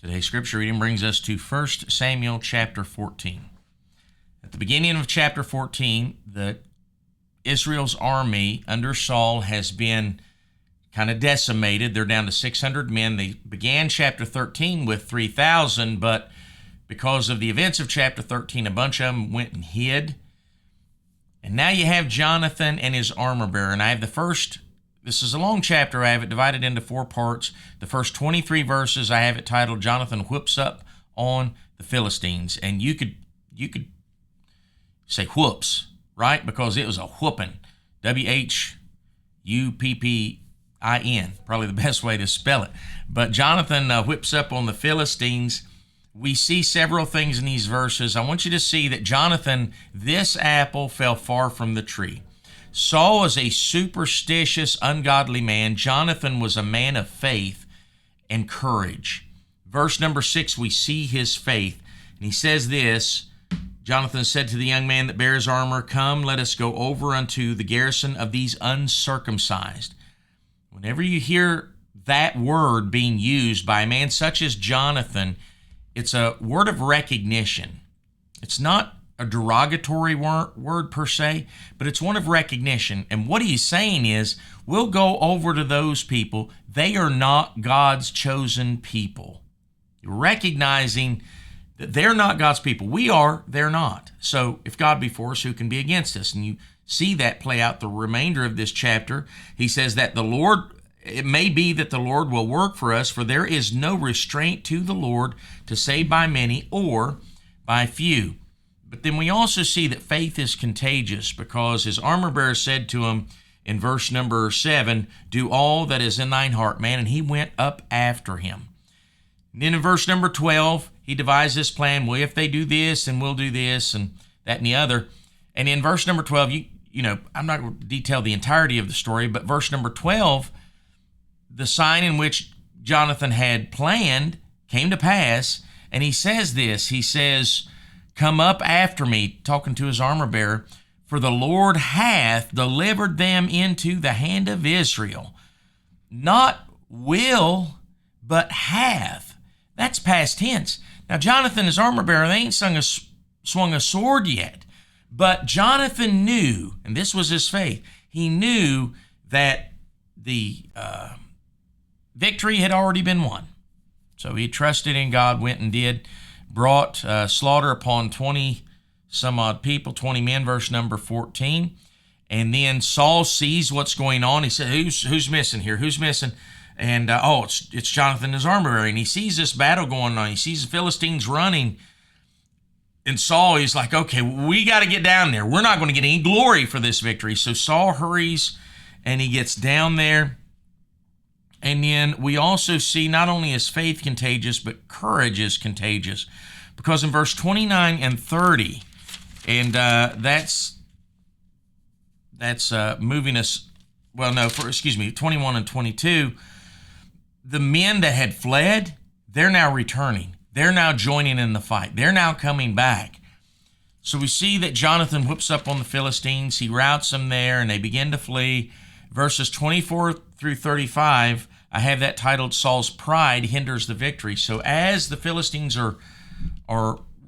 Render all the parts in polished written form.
Today's scripture reading brings us to 1 Samuel chapter 14. At the beginning of chapter 14, Israel's army under Saul has been kind of decimated. They're down to 600 men. They began chapter 13 with 3,000, but because of the events of chapter 13, a bunch of them went and hid. And now you have Jonathan and his armor bearer. And I have this is a long chapter. I have it divided into 4 parts. The first 23 verses, I have it titled, Jonathan Whoops Up on the Philistines. And you could say whoops, right? Because it was a whooping. W-H-U-P-P-I-N. Probably the best way to spell it. But Jonathan whips up on the Philistines. We see several things in these verses. I want you to see that Jonathan, this apple fell far from the tree. Saul was a superstitious, ungodly man. Jonathan was a man of faith and courage. Verse number 6, we see his faith. And he says this, Jonathan said to the young man that bears armor, "Come, let us go over unto the garrison of these uncircumcised." Whenever you hear that word being used by a man such as Jonathan, it's a word of recognition. It's not a derogatory word per se, but it's one of recognition. And what he's saying is, we'll go over to those people. They are not God's chosen people. Recognizing that they're not God's people. We are, they're not. So if God be for us, who can be against us? And you see that play out the remainder of this chapter. He says that it may be that the Lord will work for us, for there is no restraint to the Lord to save by many or by few. But then we also see that faith is contagious, because his armor bearer said to him in verse number 7, "Do all that is in thine heart, man." And he went up after him. And then in verse number 12, he devised this plan. Well, if they do this, and we'll do this, and that and the other. And in verse number 12, I'm not going to detail the entirety of the story, but verse number 12, the sign in which Jonathan had planned came to pass, and he says this. He says, "Come up after me," talking to his armor bearer, "for the Lord hath delivered them into the hand of Israel." Not will, but hath. That's past tense. Now, Jonathan, his armor bearer, they ain't swung a sword yet. But Jonathan knew, and this was his faith, he knew that the victory had already been won. So he trusted in God, went and brought slaughter upon 20 some odd people, 20 men, verse number 14. And then Saul sees what's going on. He said, who's missing here? Who's missing? And it's Jonathan, his armor bearer. And he sees this battle going on. He sees the Philistines running. And Saul is like, okay, we got to get down there. We're not going to get any glory for this victory. So Saul hurries and he gets down there. And then we also see not only is faith contagious, but courage is contagious. Because in verse 29 and 30, and that's moving us, 21 and 22, the men that had fled, they're now returning. They're now joining in the fight. They're now coming back. So we see that Jonathan whips up on the Philistines. He routs them there, and they begin to flee. Verses 24 through 35, I have that titled, Saul's Pride Hinders the Victory. So as the Philistines are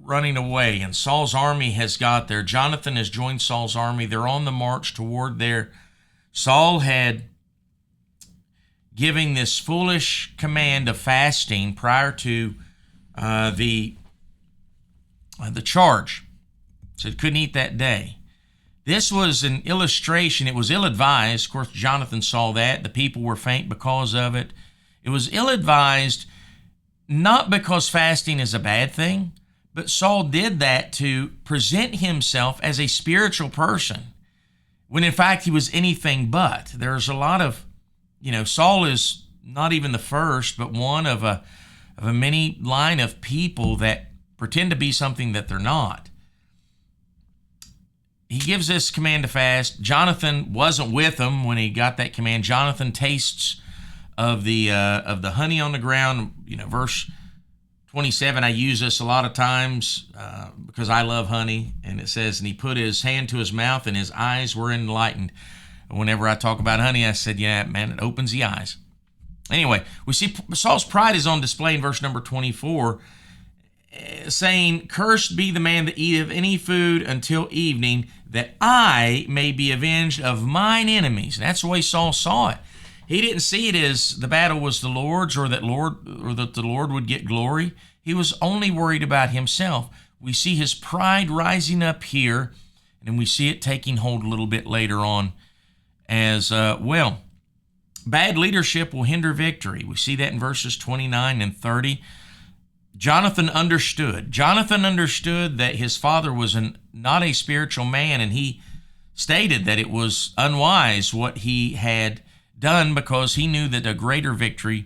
running away and Saul's army has got there, Jonathan has joined Saul's army. They're on the march toward there. Saul had given this foolish command of fasting prior to the charge. So he couldn't eat that day. This was an illustration. It was ill-advised. Of course, Jonathan saw that. The people were faint because of it. It was ill-advised, not because fasting is a bad thing, but Saul did that to present himself as a spiritual person, when in fact he was anything but. There's a lot of, Saul is not even the first, but one of a many line of people that pretend to be something that they're not. He gives this command to fast. Jonathan wasn't with him when he got that command. Jonathan tastes of the honey on the ground. Verse 27, I use this a lot of times because I love honey. And it says, and he put his hand to his mouth and his eyes were enlightened. Whenever I talk about honey, I said, yeah, man, it opens the eyes. Anyway, we see Saul's pride is on display in verse number 24, saying, "Cursed be the man that eateth any food until evening, that I may be avenged of mine enemies." And that's the way Saul saw it. He didn't see it as the battle was the Lord's, or that the Lord would get glory. He was only worried about himself. We see his pride rising up here, and then we see it taking hold a little bit later on as well. Bad leadership will hinder victory. We see that in verses 29 and 30. Jonathan understood. Jonathan understood that his father was not a spiritual man, and he stated that it was unwise what he had done because he knew that a greater victory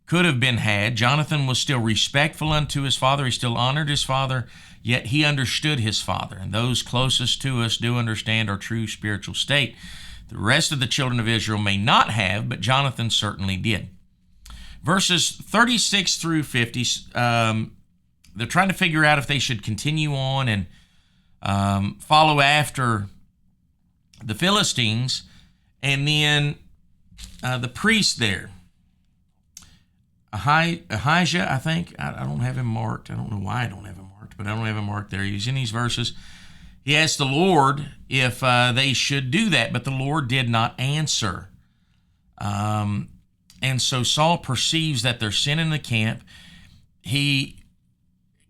could have been had. Jonathan was still respectful unto his father. He still honored his father, yet he understood his father. And those closest to us do understand our true spiritual state. The rest of the children of Israel may not have, but Jonathan certainly did. Verses 36 through 50, they're trying to figure out if they should continue on and follow after the Philistines. And then the priest there, Ahijah, I think. I don't have him marked. I don't know why I don't have him marked, but I don't have him marked there. He's in these verses. He asked the Lord if they should do that, but the Lord did not answer. And so Saul perceives that there's sin in the camp. He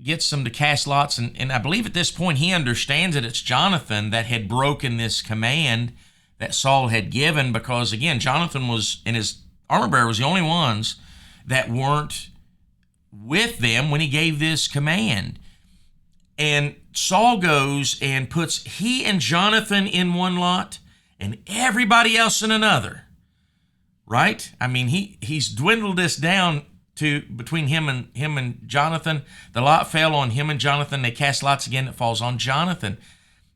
gets them to cast lots, and I believe at this point he understands that it's Jonathan that had broken this command that Saul had given, because, again, Jonathan and his armor bearer was the only ones that weren't with them when he gave this command. And Saul goes and puts he and Jonathan in one lot and everybody else in another, right? I mean, he's dwindled this down to between him and Jonathan. The lot fell on him and Jonathan. They cast lots again. It falls on Jonathan.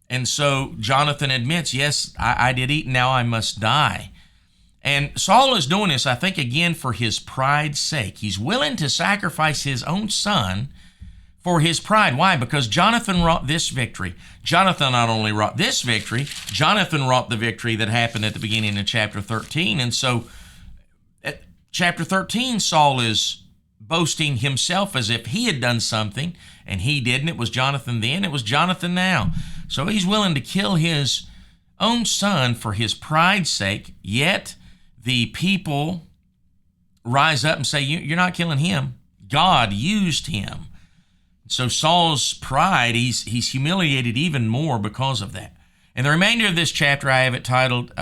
And so Jonathan admits, yes, I did eat, and now I must die. And Saul is doing this, I think, again, for his pride's sake. He's willing to sacrifice his own son for his pride. Why? Because Jonathan wrought this victory. Jonathan not only wrought this victory, Jonathan wrought the victory that happened at the beginning of chapter 13. And so at chapter 13, Saul is boasting himself as if he had done something, and he didn't. It was Jonathan then, it was Jonathan now. So he's willing to kill his own son for his pride's sake, yet the people rise up and say, you're not killing him. God used him. So Saul's pride, he's humiliated even more because of that. And the remainder of this chapter, I have it titled,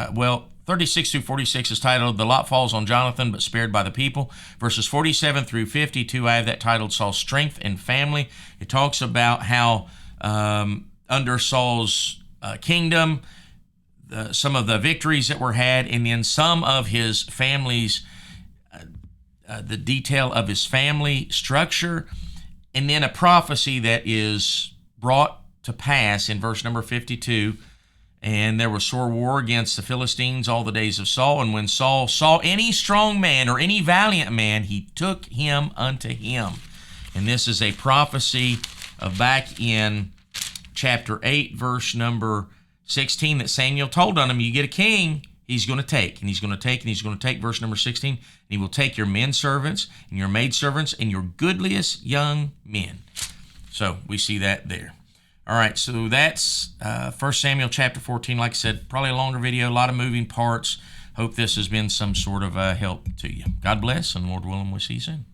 36 through 46 is titled, "The Lot Falls on Jonathan, but Spared by the People." Verses 47 through 52, I have that titled, "Saul's Strength and Family." It talks about how under Saul's kingdom, some of the victories that were had, and then some of his family's, the detail of his family structure, and then a prophecy that is brought to pass in verse number 52. "And there was sore war against the Philistines all the days of Saul. And when Saul saw any strong man or any valiant man, he took him unto him." And this is a prophecy of back in chapter 8, verse number 16, that Samuel told on him, you get a king, he's going to take, and he's going to take, and he's going to take, verse number 16, "and he will take your men servants and your maid servants and your goodliest young men." So we see that there. All right, so that's 1 Samuel chapter 14. Like I said, probably a longer video, a lot of moving parts. Hope this has been some sort of help to you. God bless, and Lord willing, we'll see you soon.